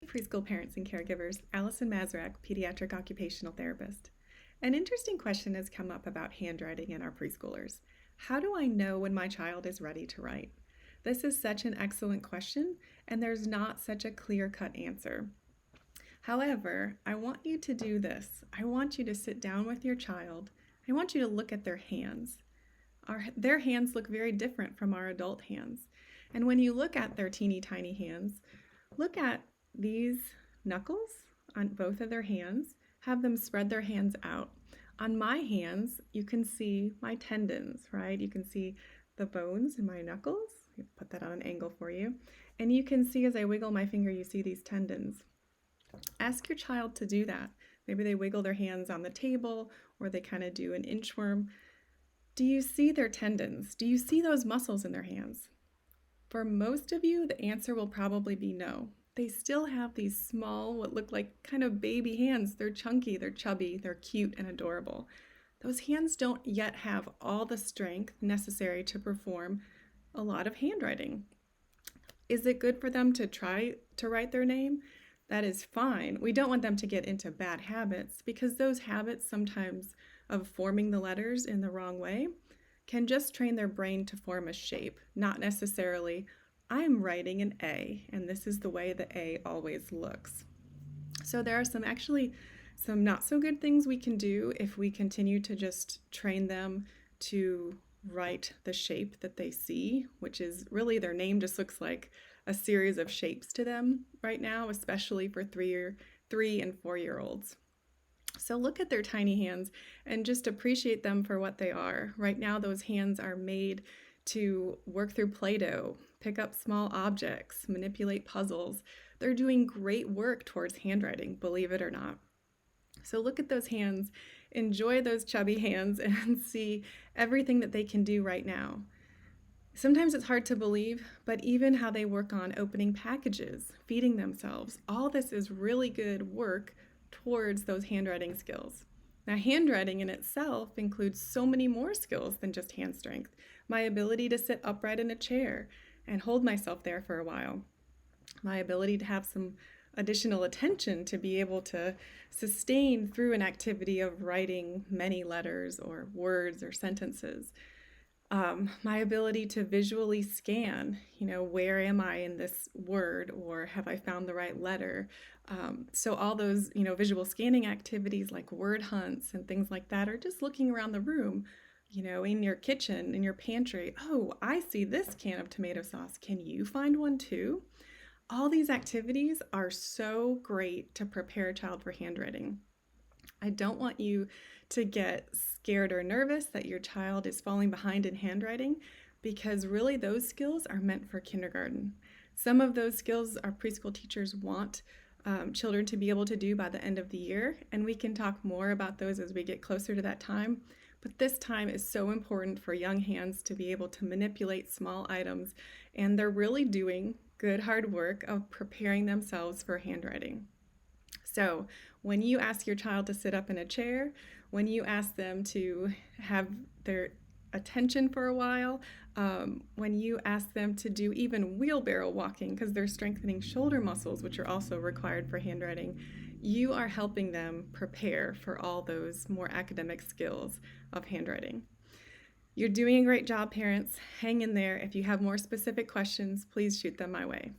preschool parents and caregivers, Allison Mazrak, pediatric occupational therapist. An interesting question has come up about handwriting in our preschoolers. How do I know when my child is ready to write? This is such an excellent question, and there's not such a clear-cut answer. However, I want you to do this. I want you to sit down with your child. I want you to look at their hands. Their hands look very different from our adult hands. And when you look at their teeny tiny hands, look at these knuckles on both of their hands. Have them spread their hands out. On my hands, you can see my tendons, right? You can see the bones in my knuckles. Put that on an angle for you. And you can see as I wiggle my finger, you see these tendons. Ask your child to do that. Maybe they wiggle their hands on the table or they kind of do an inchworm. Do you see their tendons? Do you see those muscles in their hands? For most of you, the answer will probably be no. They still have these small, what look like kind of baby hands. They're chunky, they're chubby, they're cute and adorable. Those hands don't yet have all the strength necessary to perform a lot of handwriting. Is it good for them to try to write their name? That is fine. We don't want them to get into bad habits because those habits sometimes of forming the letters in the wrong way can just train their brain to form a shape, not necessarily, I'm writing an A, and this is the way the A always looks. So there are some not so good things we can do if we continue to just train them to write the shape that they see, which is really their name just looks like a series of shapes to them right now, especially for 3 and 4-year-olds. So look at their tiny hands and just appreciate them for what they are. Right now, those hands are made to work through Play-Doh, pick up small objects, manipulate puzzles. They're doing great work towards handwriting, believe it or not. So look at those hands, enjoy those chubby hands, and see everything that they can do right now. Sometimes it's hard to believe, but even how they work on opening packages, feeding themselves, all this is really good work towards those handwriting skills. Now, handwriting in itself includes so many more skills than just hand strength. My ability to sit upright in a chair and hold myself there for a while. My ability to have some additional attention to be able to sustain through an activity of writing many letters or words or sentences. My ability to visually scan, where am I in this word, or have I found the right letter? So all those, visual scanning activities like word hunts and things like that, or just looking around the room, in your kitchen, in your pantry. Oh, I see this can of tomato sauce. Can you find one too? All these activities are so great to prepare a child for handwriting. I don't want you to get scared or nervous that your child is falling behind in handwriting, because really those skills are meant for kindergarten. Some of those skills our preschool teachers want children to be able to do by the end of the year, and we can talk more about those as we get closer to that time. But this time is so important for young hands to be able to manipulate small items, and they're really doing good hard work of preparing themselves for handwriting. So when you ask your child to sit up in a chair, when you ask them to have their attention for a while, when you ask them to do even wheelbarrow walking because they're strengthening shoulder muscles, which are also required for handwriting, you are helping them prepare for all those more academic skills of handwriting. You're doing a great job, parents. Hang in there. If you have more specific questions, please shoot them my way.